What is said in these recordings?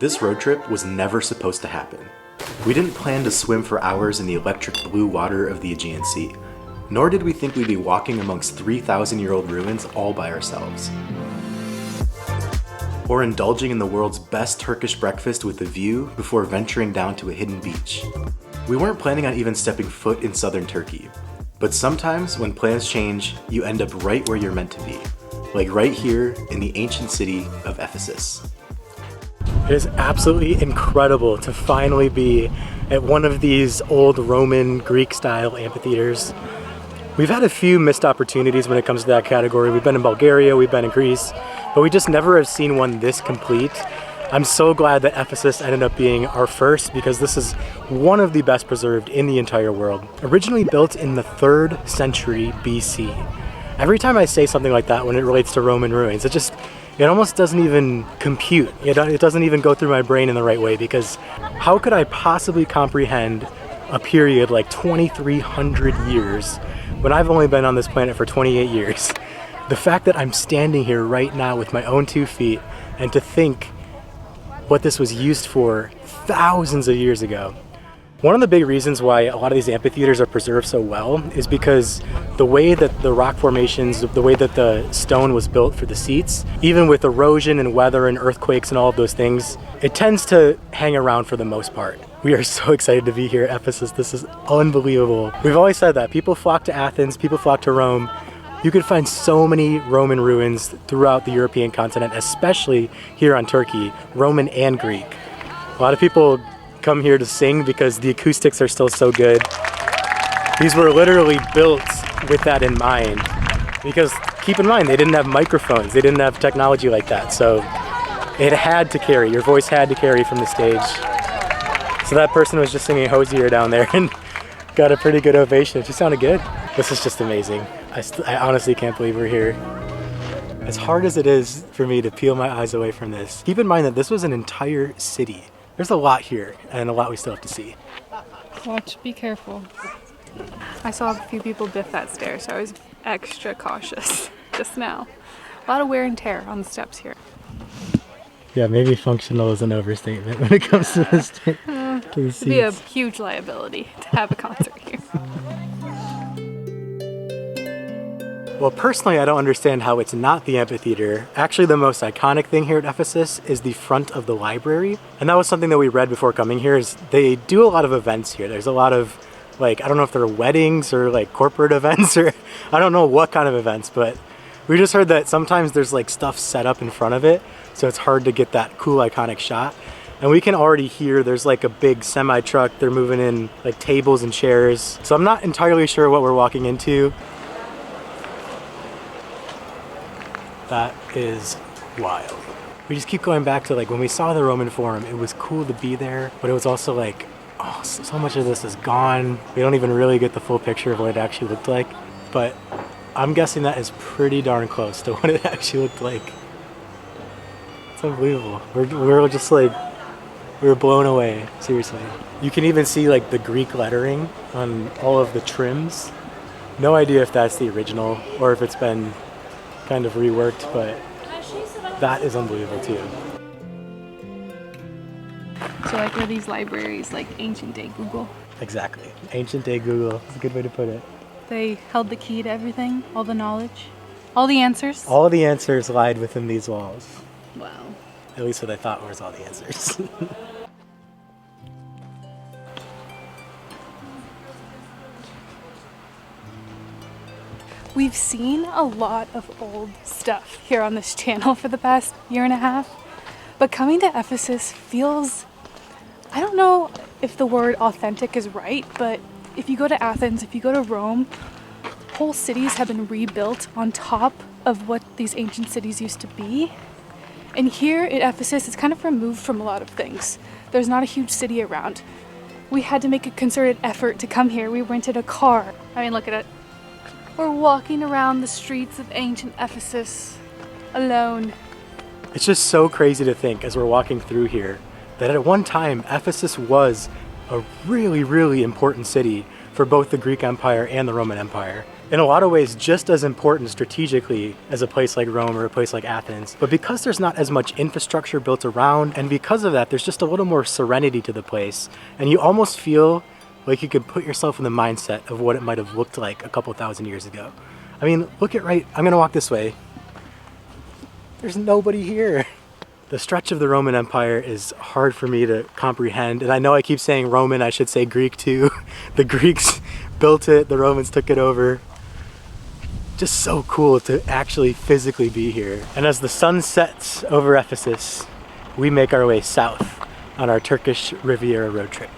This road trip was never supposed to happen. We didn't plan to swim for hours in the electric blue water of the Aegean Sea, nor did we think we'd be walking amongst 3,000-year-old ruins all by ourselves. Or indulging in the world's best Turkish breakfast with a view before venturing down to a hidden beach. We weren't planning on even stepping foot in southern Turkey, but sometimes when plans change, you end up right where you're meant to be, like right here in the ancient city of Ephesus. It is absolutely incredible to finally be at one of these old Roman Greek-style amphitheaters. We've had a few missed opportunities when it comes to that category. We've been in Bulgaria, we've been in Greece, but we just never have seen one this complete. I'm so glad that Ephesus ended up being our first because this is one of the best preserved in the entire world. Originally built in the 3rd century BC. Every time I say something like that when it relates to Roman ruins, it almost doesn't even compute. It doesn't even go through my brain in the right way, because how could I possibly comprehend a period like 2,300 years when I've only been on this planet for 28 years? The fact that I'm standing here right now with my own 2 feet, and to think what this was used for thousands of years ago. One of the big reasons why a lot of these amphitheaters are preserved so well is because the way that the rock formations, the way that the stone was built for the seats, even with erosion and weather and earthquakes and all of those things, it tends to hang around for the most part. We are so excited to be here at Ephesus. This is unbelievable. We've always said that. People flock to Athens, people flock to Rome. You could find so many Roman ruins throughout the European continent, especially here on Turkey, Roman and Greek. A lot of people come here to sing because the acoustics are still so good. These were literally built with that in mind, because keep in mind, they didn't have microphones, they didn't have technology like that, so it had to carry, your voice had to carry from the stage. So that person was just singing Hosier down there and got a pretty good ovation. She sounded good. This is just amazing. I honestly can't believe we're here. As hard as it is for me to peel my eyes away from this, keep in mind that this was an entire city. There's a lot here, and a lot we still have to see. Watch, be careful. I saw a few people biff that stair, so I was extra cautious just now. A lot of wear and tear on the steps here. Yeah, maybe functional is an overstatement when it comes to the seats. It'd be a huge liability to have a concert here. Well, personally, I don't understand how it's not the amphitheater. Actually, the most iconic thing here at Ephesus is the front of the library. And that was something that we read before coming here, is they do a lot of events here. There's a lot of, like, I don't know if they're weddings or like corporate events, or I don't know what kind of events, but we just heard that sometimes there's like stuff set up in front of it, so it's hard to get that cool iconic shot. And we can already hear there's like a big semi truck. They're moving in like tables and chairs. So I'm not entirely sure what we're walking into. That is wild. We just keep going back to like when we saw the Roman Forum, it was cool to be there, but it was also like, oh, so much of this is gone. We don't even really get the full picture of what it actually looked like, but I'm guessing that is pretty darn close to what it actually looked like. It's unbelievable. We're just like, we were blown away, seriously. You can even see like the Greek lettering on all of the trims. No idea if that's the original or if it's been kind of reworked, but that is unbelievable too. So like, are these libraries like ancient day Google? Exactly. Ancient day Google is a good way to put it. They held the key to everything, all the knowledge, all the answers? All the answers lied within these walls. Wow. At least what I thought was all the answers. We've seen a lot of old stuff here on this channel for the past year and a half, but coming to Ephesus feels, I don't know if the word authentic is right, but if you go to Athens, if you go to Rome, whole cities have been rebuilt on top of what these ancient cities used to be. And here at Ephesus, it's kind of removed from a lot of things. There's not a huge city around. We had to make a concerted effort to come here. We rented a car. I mean, look at it. We're walking around the streets of ancient Ephesus alone. It's just so crazy to think as we're walking through here that at one time Ephesus was a really, really important city for both the Greek Empire and the Roman Empire. in a lot of ways just as important strategically as a place like Rome or a place like Athens. But because there's not as much infrastructure built around, and because of that, there's just a little more serenity to the place. And you almost feel like you could put yourself in the mindset of what it might have looked like a couple thousand years ago. I mean, look at I'm gonna walk this way. There's nobody here. The stretch of the Roman Empire is hard for me to comprehend. And I know I keep saying Roman, I should say Greek too. The Greeks built it, the Romans took it over. Just so cool to actually physically be here. And as the sun sets over Ephesus, we make our way south on our Turkish Riviera road trip.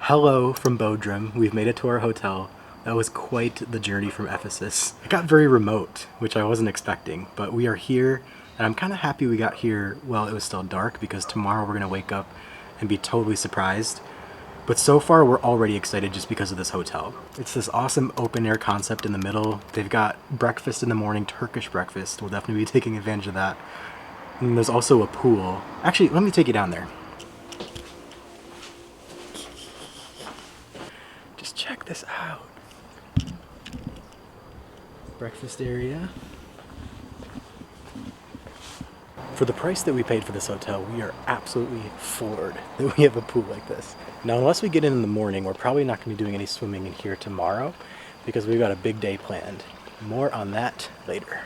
Hello from Bodrum. We've made it to our hotel. That was quite the journey from Ephesus. It got very remote, which I wasn't expecting, but we are here, and I'm kind of happy we got here while it was still dark, because tomorrow we're gonna wake up and be totally surprised. But so far, we're already excited just because of this hotel. It's this awesome open air concept in the middle. They've got breakfast in the morning, Turkish breakfast. We'll definitely be taking advantage of that. And there's also a pool. Actually, let me take you down there. Just check this out. Breakfast area. For the price that we paid for this hotel, we are absolutely floored that we have a pool like this. Now, unless we get in the morning, we're probably not going to be doing any swimming in here tomorrow because we've got a big day planned. More on that later.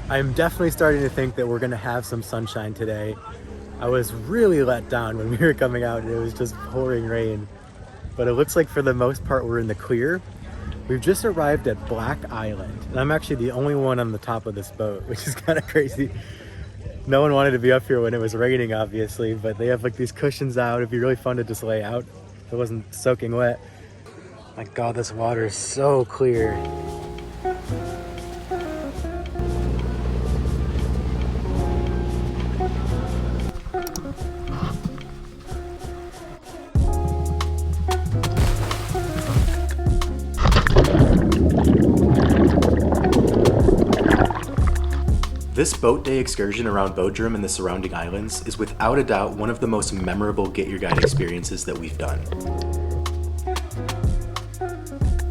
I'm definitely starting to think that we're going to have some sunshine today. I was really let down when we were coming out and it was just pouring rain. But it looks like for the most part we're in the clear. We've just arrived at Black Island, and I'm actually the only one on the top of this boat, which is kind of crazy. No one wanted to be up here when it was raining, obviously, but they have like these cushions out. It'd be really fun to just lay out if it wasn't soaking wet. My God, this water is so clear. This boat day excursion around Bodrum and the surrounding islands is without a doubt one of the most memorable Get Your Guide experiences that we've done.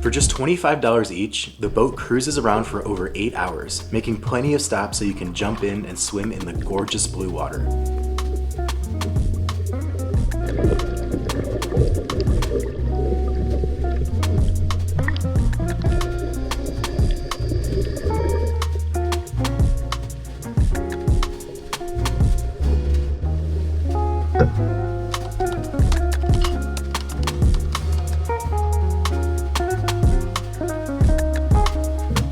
For just $25 each, the boat cruises around for over 8 hours, making plenty of stops so you can jump in and swim in the gorgeous blue water.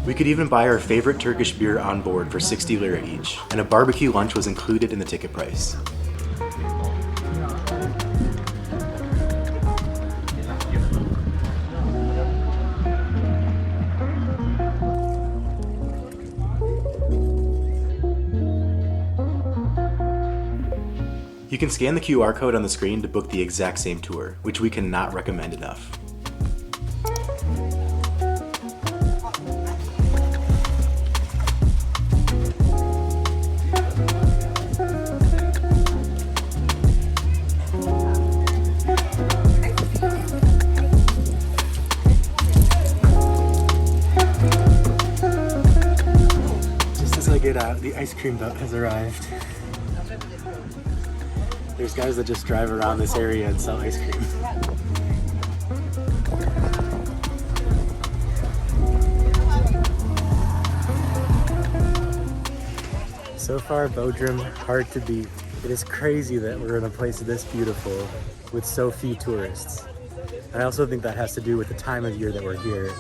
We could even buy our favorite Turkish beer on board for 60 lira each, and a barbecue lunch was included in the ticket price. You can scan the QR code on the screen to book the exact same tour, which we cannot recommend enough. The ice cream boat has arrived. There's guys that just drive around this area and sell ice cream. So far, Bodrum, hard to beat. It is crazy that we're in a place this beautiful with so few tourists. And I also think that has to do with the time of year that we're here.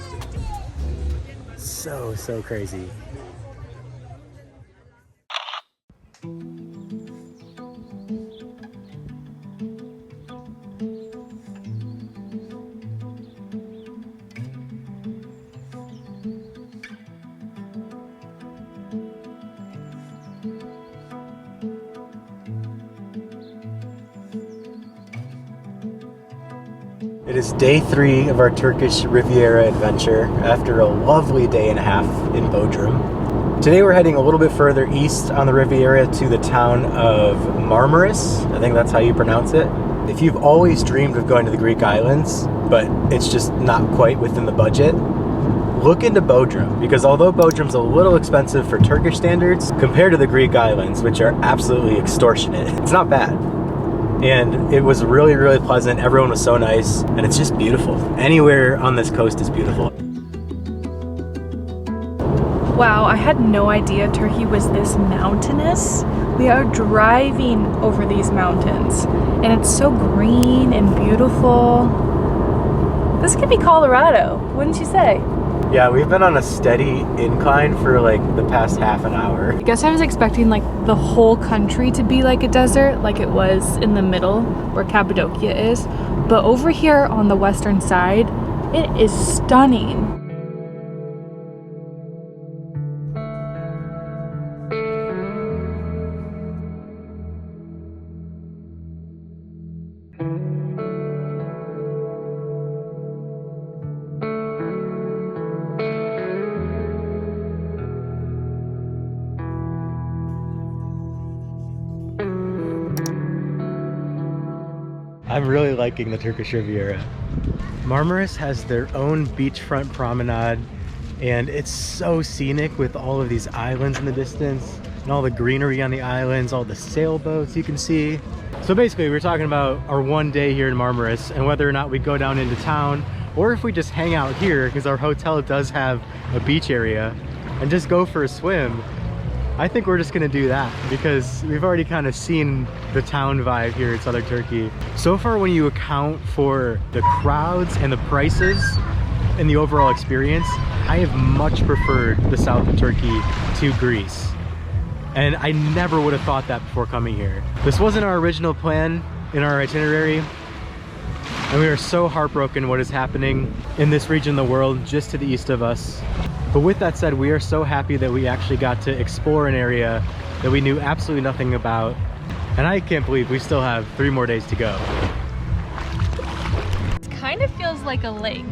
So crazy. It is day 3 of our Turkish Riviera adventure after a lovely day and a half in Bodrum. Today we're heading a little bit further east on the Riviera to the town of Marmaris. I think that's how you pronounce it. If you've always dreamed of going to the Greek islands, but it's just not quite within the budget, look into Bodrum, because although Bodrum's a little expensive for Turkish standards, compared to the Greek islands, which are absolutely extortionate, it's not bad. And it was really, really pleasant. Everyone was so nice, and it's just beautiful. Anywhere on this coast is beautiful. Wow, I had no idea Turkey was this mountainous. We are driving over these mountains, and it's so green and beautiful. This could be Colorado, wouldn't you say? Yeah, we've been on a steady incline for like the past half an hour. I guess I was expecting like the whole country to be like a desert, like it was in the middle where Cappadocia is. But over here on the western side, it is stunning. I'm really liking the Turkish Riviera. Marmaris has their own beachfront promenade, and it's so scenic with all of these islands in the distance and all the greenery on the islands, all the sailboats you can see. So basically we're talking about our one day here in Marmaris and whether or not we go down into town or if we just hang out here, because our hotel does have a beach area, and just go for a swim. I think we're just gonna do that because we've already kind of seen the town vibe here in southern Turkey. So far, when you account for the crowds and the prices and the overall experience, I have much preferred the south of Turkey to Greece. And I never would have thought that before coming here. This wasn't our original plan in our itinerary, and we are so heartbroken what is happening in this region of the world just to the east of us. But with that said, we are so happy that we actually got to explore an area that we knew absolutely nothing about. And I can't believe we still have 3 more days to go. It kind of feels like a lake.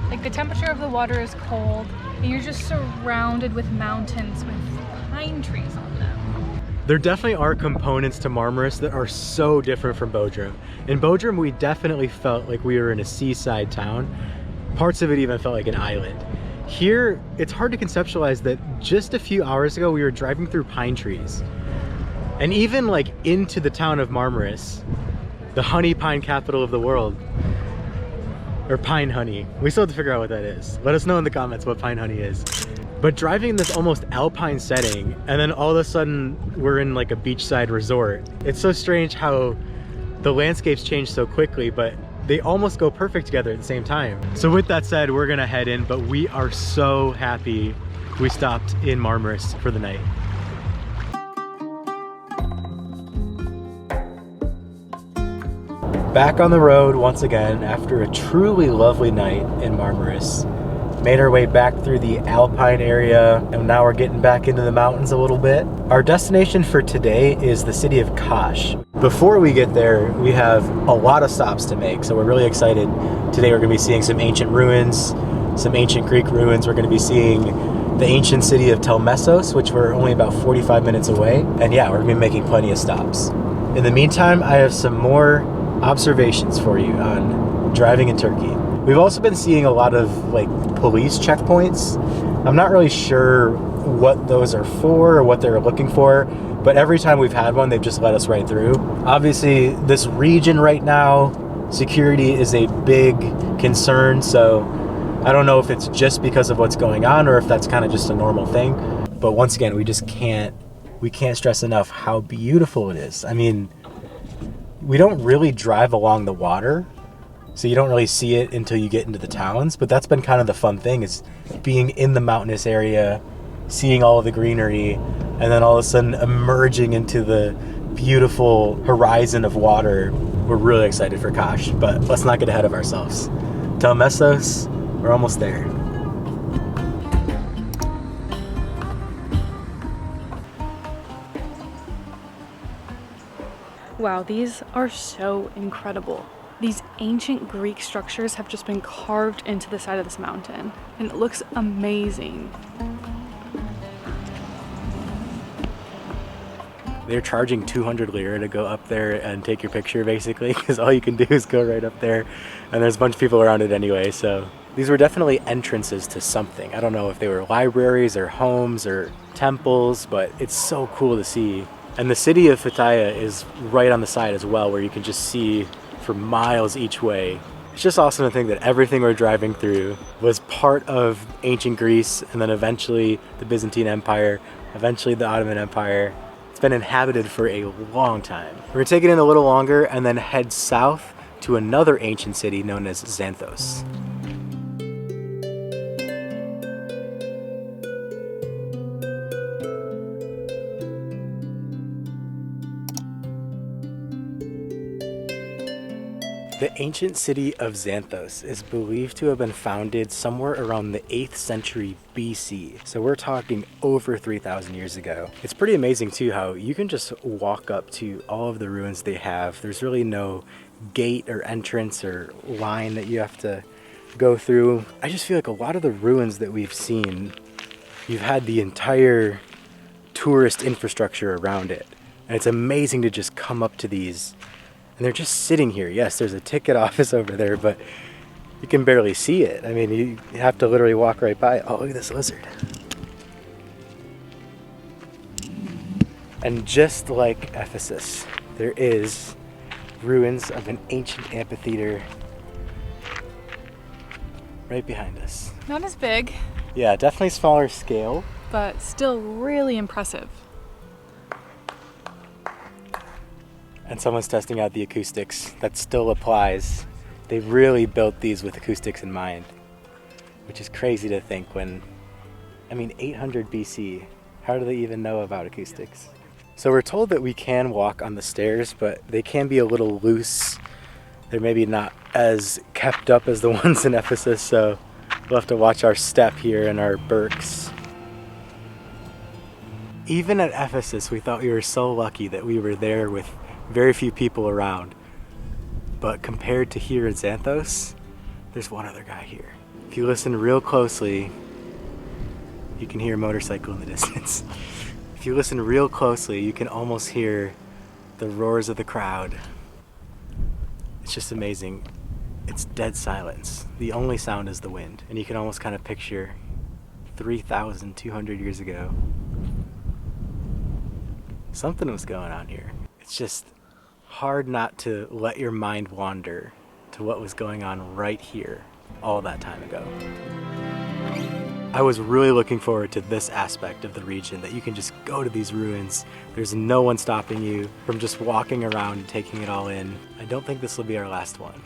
Like the temperature of the water is cold, and you're just surrounded with mountains with pine trees on them. There definitely are components to Marmaris that are so different from Bodrum. In Bodrum, we definitely felt like we were in a seaside town. Parts of it even felt like an island. Here, it's hard to conceptualize that just a few hours ago we were driving through pine trees. And even like into the town of Marmaris, the honey pine capital of the world. Or pine honey. We still have to figure out what that is. Let us know in the comments what pine honey is. But driving in this almost alpine setting, and then all of a sudden we're in like a beachside resort. It's so strange how the landscapes change so quickly, but they almost go perfect together at the same time. So with that said, we're gonna head in, but we are so happy we stopped in Marmaris for the night. Back on the road once again after a truly lovely night in Marmaris. Made our way back through the Alpine area, and now we're getting back into the mountains a little bit. Our destination for today is the city of Kaş. Before we get there, we have a lot of stops to make, so we're really excited. Today we're gonna be seeing some ancient ruins, some ancient Greek ruins. We're gonna be seeing the ancient city of Telmessos, which we're only about 45 minutes away. And yeah, we're gonna be making plenty of stops. In the meantime, I have some more observations for you on driving in Turkey. We've also been seeing a lot of like police checkpoints. I'm not really sure what those are for or what they're looking for, but every time we've had one, they've just let us right through. Obviously, this region right now, security is a big concern, so I don't know if it's just because of what's going on or if that's kind of just a normal thing. But once again, we can't stress enough how beautiful it is. I mean, we don't really drive along the water, so you don't really see it until you get into the towns, but that's been kind of the fun thing, is being in the mountainous area, seeing all of the greenery, and then all of a sudden emerging into the beautiful horizon of water. We're really excited for Kaş, but let's not get ahead of ourselves. Telmessos, we're almost there. Wow, these are so incredible. These ancient Greek structures have just been carved into the side of this mountain, and it looks amazing. They're charging 200 lira to go up there and take your picture, basically, because all you can do is go right up there, and there's a bunch of people around it anyway. So these were definitely entrances to something. I don't know if they were libraries or homes or temples, but it's so cool to see. And the city of Antalya is right on the side as well, where you can just see for miles each way. It's just awesome to think that everything we're driving through was part of ancient Greece, and then eventually the Byzantine Empire, eventually the Ottoman Empire. It's been inhabited for a long time. We're gonna take it in a little longer and then head south to another ancient city known as Xanthos. The ancient city of Xanthos is believed to have been founded somewhere around the 8th century BC. So we're talking over 3,000 years ago. It's pretty amazing too how you can just walk up to all of the ruins they have. There's really no gate or entrance or line that you have to go through. I just feel like a lot of the ruins that we've seen, you've had the entire tourist infrastructure around it. And it's amazing to just come up to these. And they're just sitting here. Yes, there's a ticket office over there, but you can barely see it. I mean, you have to literally walk right by. Oh, look at this lizard. And just like Ephesus, there is ruins of an ancient amphitheater right behind us. Not as big, Yeah, definitely smaller scale. but still really impressive. And someone's testing out the acoustics. That still applies. They really built these with acoustics in mind, which is crazy to think when, 800 BC, how do they even know about acoustics? So we're told that we can walk on the stairs, but they can be a little loose. They're maybe not as kept up as the ones in Ephesus, so we'll have to watch our step here and our Birks. Even at Ephesus, we thought we were so lucky that we were there with very few people around. But compared to here in Xanthos, there's one other guy here. If you listen real closely, you can hear a motorcycle in the distance. If you listen real closely, you can almost hear the roars of the crowd. It's just amazing. It's dead silence. The only sound is the wind. And you can almost kind of picture 3,200 years ago. Something was going on here. It's just hard not to let your mind wander to what was going on right here all that time ago. I was really looking forward to this aspect of the region, that you can just go to these ruins. There's no one stopping you from just walking around and taking it all in. I don't think this will be our last one.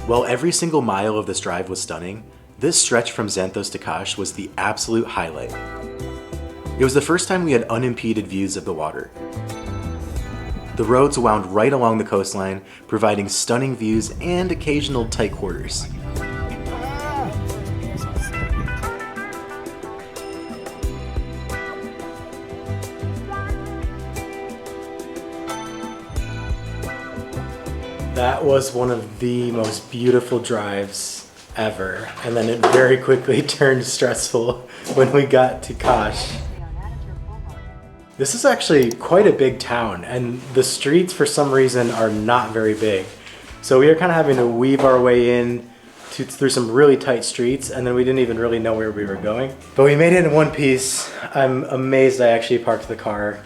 While every single mile of this drive was stunning, this stretch from Xanthos to Kash was the absolute highlight. It was the first time we had unimpeded views of the water. The roads wound right along the coastline, providing stunning views and occasional tight quarters. That was one of the most beautiful drives ever, and then it very quickly turned stressful when we got to Kash. This is actually quite a big town, and the streets for some reason are not very big. So we are kind of having to weave our way in through some really tight streets, and then we didn't even really know where we were going. But we made it in one piece. I'm amazed I actually parked the car.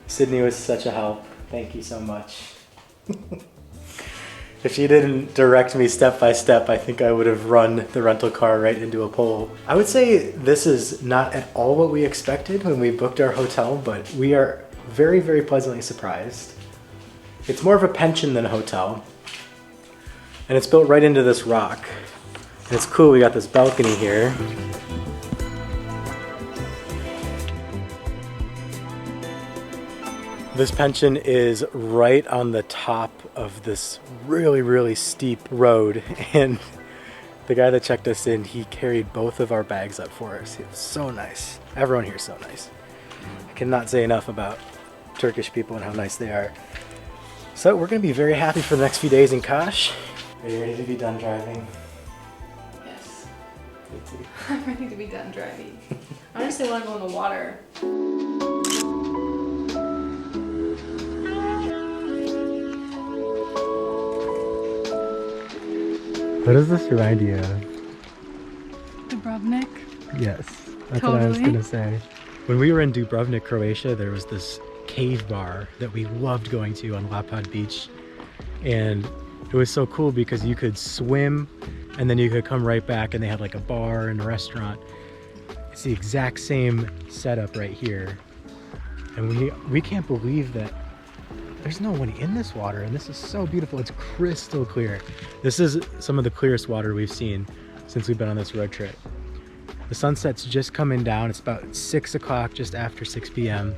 Sydney was such a help. Thank you so much. If she didn't direct me step by step, I think I would have run the rental car right into a pole. I would say this is not at all what we expected when we booked our hotel, but we are very, very pleasantly surprised. It's more of a pension than a hotel, and it's built right into this rock. And it's cool, we got this balcony here. This pension is right on the top of this really, really steep road, and The guy that checked us in, he carried both of our bags up for us. He was so nice. Everyone here is so nice. I cannot say enough about Turkish people and how nice they are. So we're going to be very happy for the next few days in Kaş. Are you ready to be done driving? Yes. Me too. I'm ready to be done driving. I honestly want to go in the water. What does this remind you of? Dubrovnik. Yes, that's what I was Totally. going to say. When we were in Dubrovnik, Croatia, there was this cave bar that we loved going to on Lapad Beach. And it was so cool because you could swim and then you could come right back and they had like a bar and a restaurant. It's the exact same setup right here. And we can't believe that there's no one in this water, and this is so beautiful. It's crystal clear. This is some of the clearest water we've seen since we've been on this road trip. The sunset's just coming down. It's about 6 o'clock, just after 6 p.m.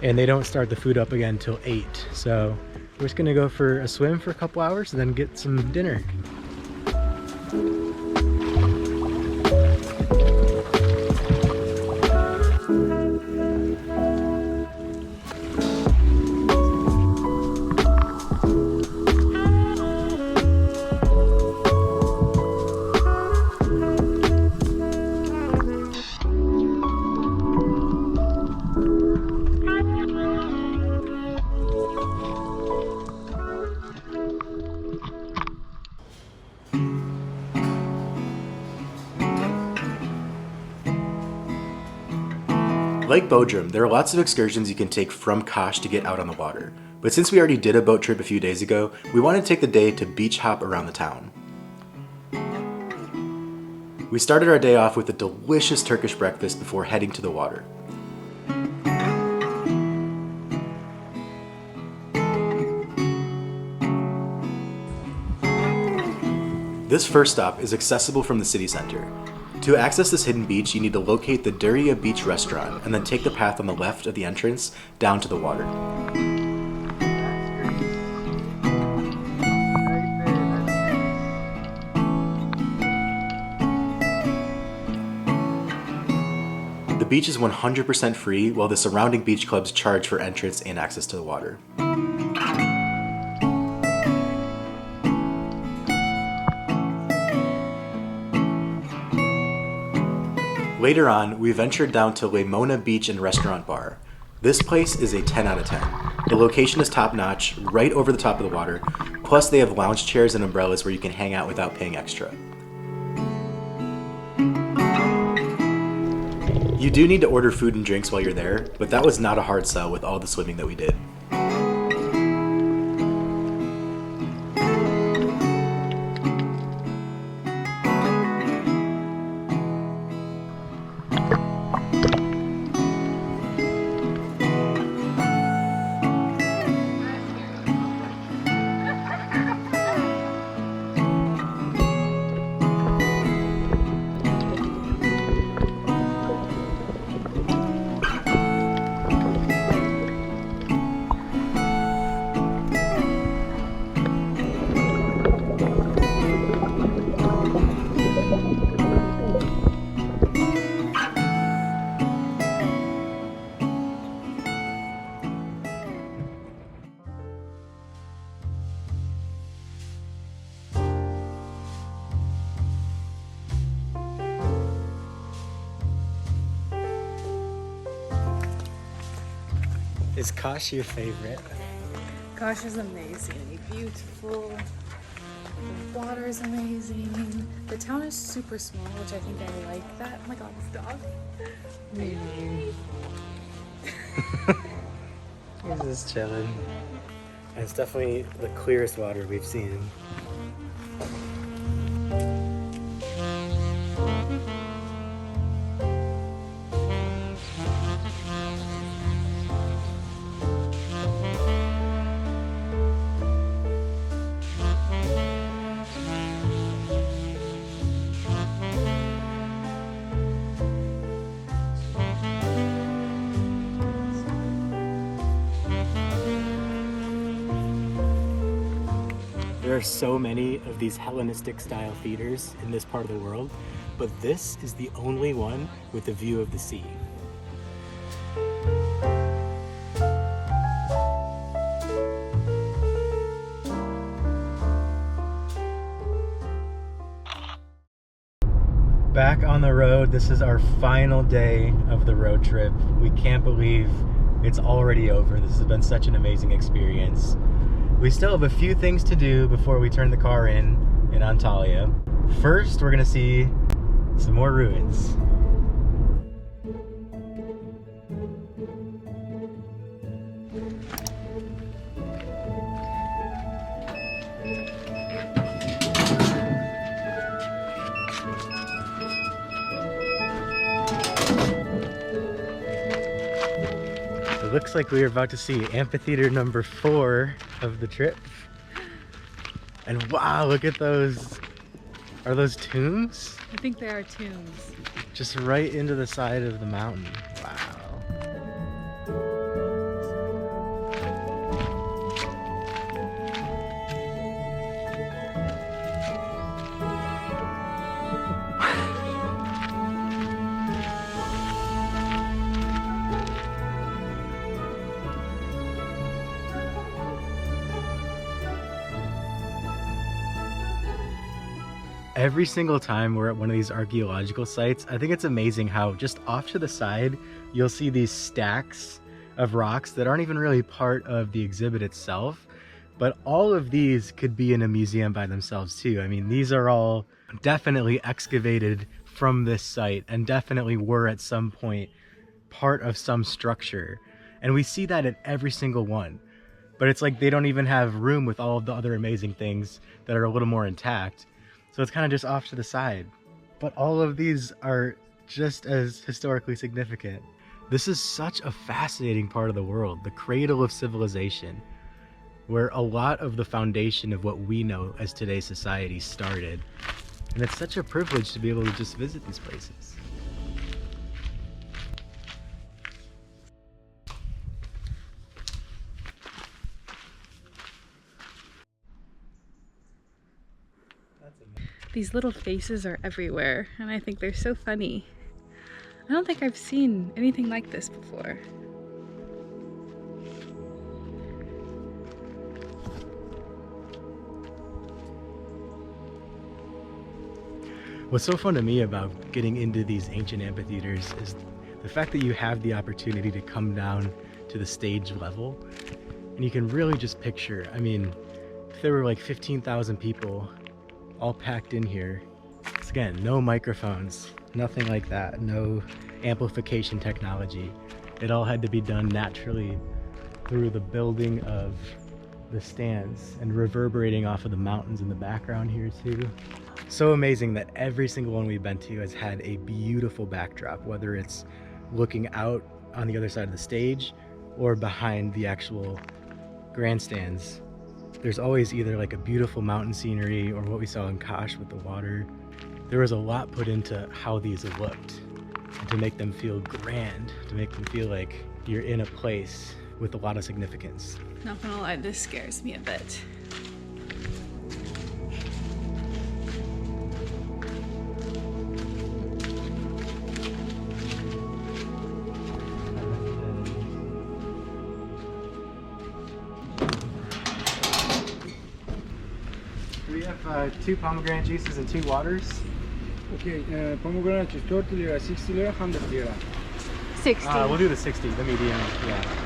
And they don't start the food up again until 8. So we're just gonna go for a swim for a couple hours and then get some dinner. Like Bodrum, there are lots of excursions you can take from Kaş to get out on the water. But since we already did a boat trip a few days ago, we wanted to take the day to beach hop around the town. We started our day off with a delicious Turkish breakfast before heading to the water. This first stop is accessible from the city center. To access this hidden beach, you need to locate the Derya Beach restaurant and then take the path on the left of the entrance down to the water. The beach is 100% free, while the surrounding beach clubs charge for entrance and access to the water. Later on, we ventured down to Lemona Beach and Restaurant Bar. This place is a 10 out of 10. The location is top-notch, right over the top of the water, plus they have lounge chairs and umbrellas where you can hang out without paying extra. You do need to order food and drinks while you're there, but that was not a hard sell with all the swimming that we did. Is Kaş your favorite? Gosh, is amazing. Beautiful. The water is amazing. The town is super small, which I think I like that. Oh my god, this dog. He's just chilling. And it's definitely the clearest water we've seen. There are so many of these Hellenistic style theaters in this part of the world, but this is the only one with a view of the sea. Back on the road, this is our final day of the road trip. We can't believe it's already over. This has been such an amazing experience. We still have a few things to do before we turn the car in Antalya. First, we're gonna see some more ruins. It looks like we are about to see amphitheater number 4 of the trip. And wow, look at those. Are those tombs? I think they are tombs. Just right into the side of the mountain. Wow. Every single time we're at one of these archaeological sites, I think it's amazing how just off to the side, you'll see these stacks of rocks that aren't even really part of the exhibit itself. But all of these could be in a museum by themselves too. I mean, these are all definitely excavated from this site and definitely were at some point part of some structure. And we see that at every single one. But it's like they don't even have room with all of the other amazing things that are a little more intact. So it's kind of just off to the side. But all of these are just as historically significant. This is such a fascinating part of the world, the cradle of civilization, where a lot of the foundation of what we know as today's society started. And it's such a privilege to be able to just visit these places. These little faces are everywhere, and I think they're so funny. I don't think I've seen anything like this before. What's so fun to me about getting into these ancient amphitheaters is the fact that you have the opportunity to come down to the stage level, and you can really just picture, I mean, if there were like 15,000 people all packed in here. It's, again, no microphones, nothing like that, no amplification technology. It all had to be done naturally through the building of the stands and reverberating off of the mountains in the background here too. So amazing that every single one we've been to has had a beautiful backdrop, whether it's looking out on the other side of the stage or behind the actual grandstands. There's always either like a beautiful mountain scenery or what we saw in Kash with the water. There was a lot put into how these looked and to make them feel grand, to make them feel like you're in a place with a lot of significance. Not gonna lie, this scares me a bit. We have 2 pomegranate juices and 2 waters. Okay, pomegranate juice 30 lira, 60 lira, 100 lira. 60. We'll do the 60, the medium, yeah.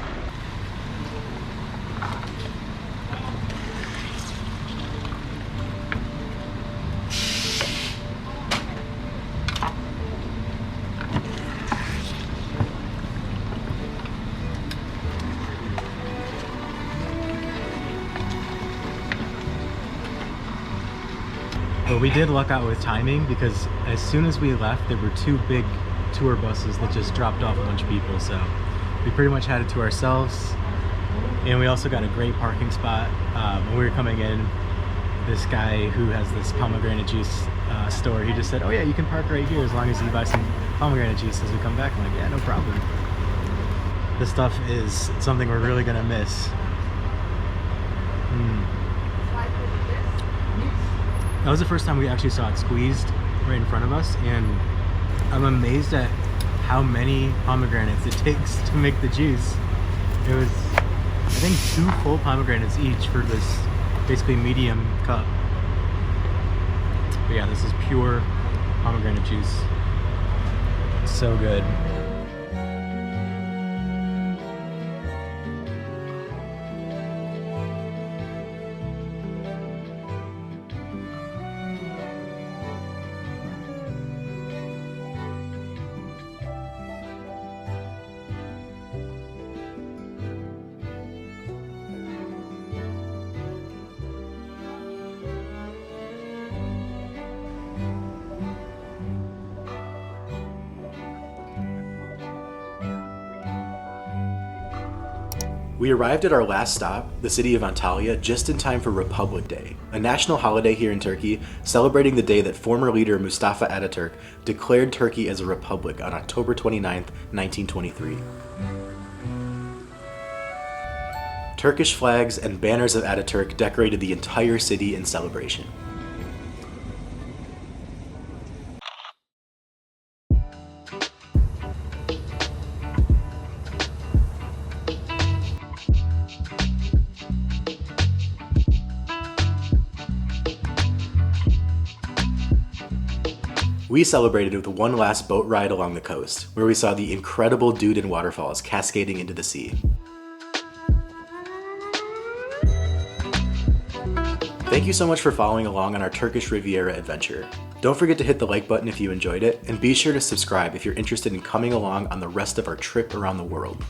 But we did luck out with timing because as soon as we left, there were 2 big tour buses that just dropped off a bunch of people. So we pretty much had it to ourselves. And we also got a great parking spot. When we were coming in, this guy who has this pomegranate juice store, he just said, oh yeah, you can park right here as long as you buy some pomegranate juice as we come back. I'm like, yeah, no problem. This stuff is something we're really gonna miss. That was the first time we actually saw it squeezed right in front of us, and I'm amazed at how many pomegranates it takes to make the juice. It was, I think, 2 full pomegranates each for this basically medium cup. But yeah, this is pure pomegranate juice. So good. We arrived at our last stop, the city of Antalya, just in time for Republic Day, a national holiday here in Turkey celebrating the day that former leader Mustafa Ataturk declared Turkey as a republic on October 29th, 1923. Turkish flags and banners of Ataturk decorated the entire city in celebration. We celebrated with one last boat ride along the coast, where we saw the incredible Duden waterfalls cascading into the sea. Thank you so much for following along on our Turkish Riviera adventure. Don't forget to hit the like button if you enjoyed it, and be sure to subscribe if you're interested in coming along on the rest of our trip around the world.